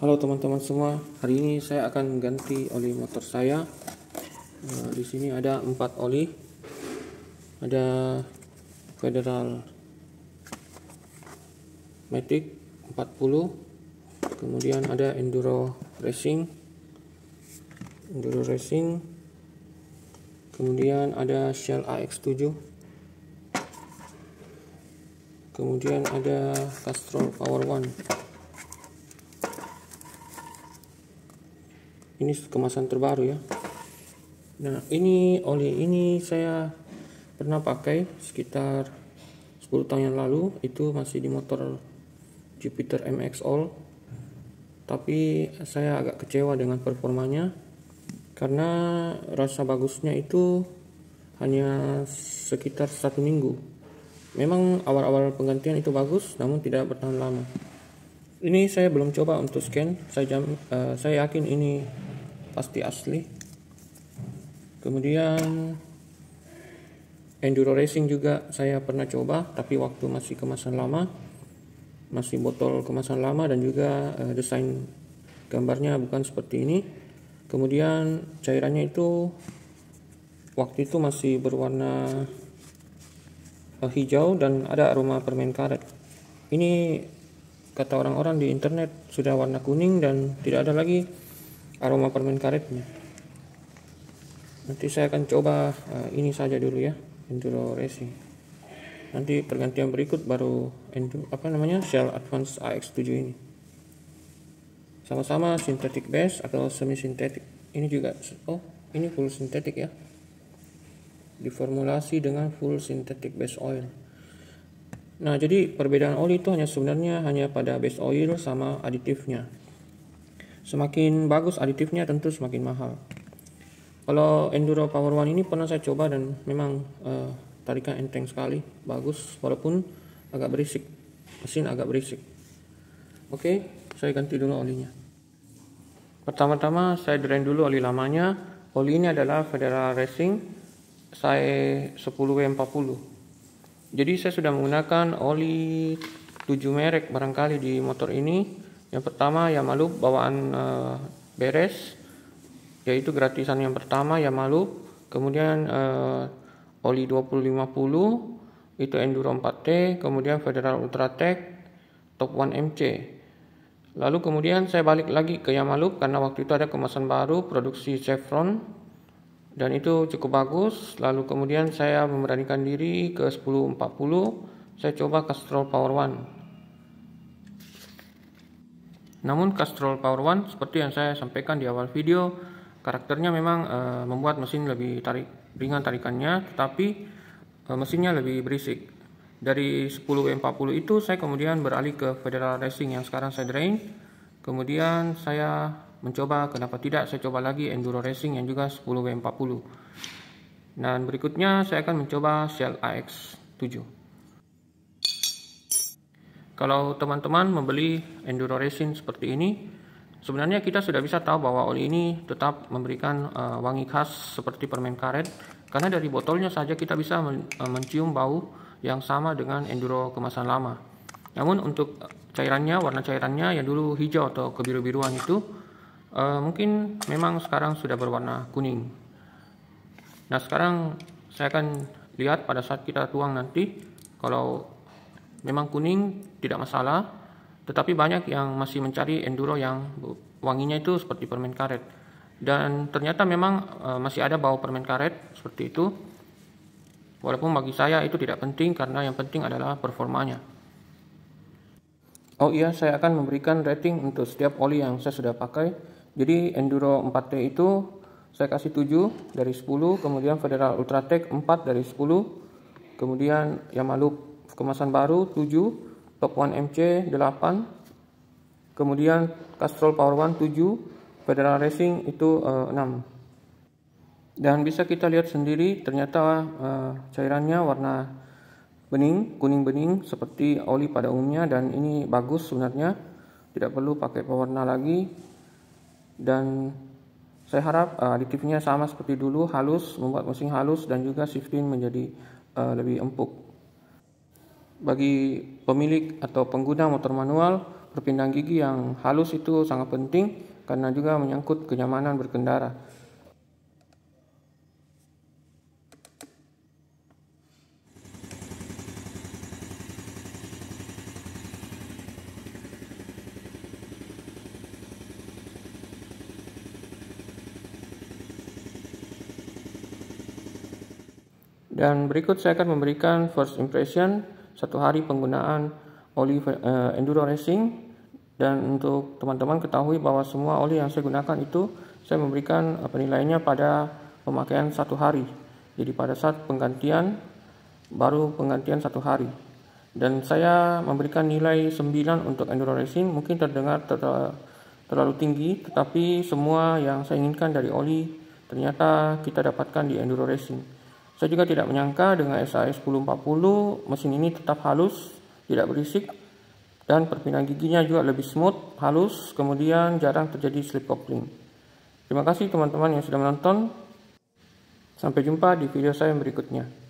Halo teman-teman semua, hari ini saya akan ganti oli motor saya. Di sini ada 4 oli, ada Federal Matic 40, kemudian ada Enduro Racing, kemudian ada Shell AX7, kemudian ada Castrol Power One. Ini kemasan terbaru ya. Nah, ini oli ini saya pernah pakai sekitar 10 tahun yang lalu, itu masih di motor Jupiter MX All. Tapi saya agak kecewa dengan performanya karena rasa bagusnya itu hanya sekitar 1 minggu. Memang awal-awal penggantian itu bagus, namun tidak bertahan lama. Ini saya belum coba untuk scan, saya yakin ini pasti asli. Kemudian Enduro Racing juga saya pernah coba, tapi waktu masih kemasan lama, masih botol kemasan lama, dan juga desain gambarnya bukan seperti ini. Kemudian cairannya itu waktu itu masih berwarna hijau dan ada aroma permen karet. Ini kata orang-orang di internet sudah warna kuning dan tidak ada lagi aroma permen karetnya. Nanti saya akan coba ini saja dulu ya, Enduro Racing. Nanti pergantian berikut baru Shell Advance AX7 ini. Sama-sama synthetic base atau semi sintetik. Ini juga ini full sintetik ya. Diformulasi dengan full synthetic base oil. Nah, jadi perbedaan oli itu sebenarnya hanya pada base oil sama aditifnya. Semakin bagus aditifnya tentu semakin mahal. Kalau Enduro Power One ini pernah saya coba dan memang tarikan enteng sekali, bagus walaupun agak berisik. Mesin agak berisik. Oke, saya ganti dulu olinya. Pertama-tama saya drain dulu oli lamanya. Oli ini adalah Federal Racing SAE 10W40. Jadi saya sudah menggunakan oli 7 merek barangkali di motor ini. Yang pertama Yamalup bawaan beres, yaitu gratisan yang pertama Yamalup. Kemudian oli 2050 itu Enduro 4T, kemudian Federal Ultratech Top One MC. Lalu kemudian saya balik lagi ke Yamalup karena waktu itu ada kemasan baru produksi Chevron dan itu cukup bagus. Lalu kemudian saya memberanikan diri ke 1040, saya coba Castrol Power One. Namun Castrol Power One seperti yang saya sampaikan di awal video, karakternya memang membuat mesin lebih ringan tarikannya, tetapi mesinnya lebih berisik. Dari 10W40 itu saya kemudian beralih ke Federal Racing yang sekarang saya drain. Kemudian saya mencoba, kenapa tidak saya coba lagi Enduro Racing yang juga 10W40. Dan berikutnya saya akan mencoba Shell AX7. Kalau teman-teman membeli Enduro Racing seperti ini, sebenarnya kita sudah bisa tahu bahwa oli ini tetap memberikan wangi khas seperti permen karet, karena dari botolnya saja kita bisa mencium bau yang sama dengan Enduro kemasan lama. Namun untuk cairannya, warna cairannya yang dulu hijau atau kebiru-biruan itu mungkin memang sekarang sudah berwarna kuning. Nah, sekarang saya akan lihat pada saat kita tuang nanti, kalau memang kuning tidak masalah, tetapi banyak yang masih mencari Enduro yang wanginya itu seperti permen karet. Dan ternyata memang masih ada bau permen karet seperti itu. Walaupun bagi saya itu tidak penting karena yang penting adalah performanya. Oh iya, saya akan memberikan rating untuk setiap oli yang saya sudah pakai. Jadi Enduro 4T itu saya kasih 7 dari 10, kemudian Federal Ultratech 4 dari 10, kemudian Yamalup kemasan baru 7, Top One MC 8, kemudian Castrol Power One 7, Federal Racing itu 6. Dan bisa kita lihat sendiri ternyata cairannya warna bening, kuning bening seperti oli pada umumnya, dan ini bagus sebenarnya, tidak perlu pakai pewarna lagi. Dan saya harap aditifnya sama seperti dulu, halus, membuat mesin halus dan juga shifting menjadi lebih empuk. Bagi pemilik atau pengguna motor manual, perpindahan gigi yang halus itu sangat penting karena juga menyangkut kenyamanan berkendara. Dan berikut saya akan memberikan first impression 1 hari penggunaan oli Enduro Racing. Dan untuk teman-teman ketahui bahwa semua oli yang saya gunakan itu saya memberikan penilaiannya pada pemakaian 1 hari. Jadi pada saat penggantian, baru penggantian 1 hari. Dan saya memberikan nilai 9 untuk Enduro Racing. Mungkin terdengar terlalu tinggi, tetapi semua yang saya inginkan dari oli ternyata kita dapatkan di Enduro Racing. Saya juga tidak menyangka dengan SAS 1040 mesin ini tetap halus, tidak berisik, dan perpindahan giginya juga lebih smooth, halus, kemudian jarang terjadi slip coupling. Terima kasih teman-teman yang sudah menonton. Sampai jumpa di video saya berikutnya.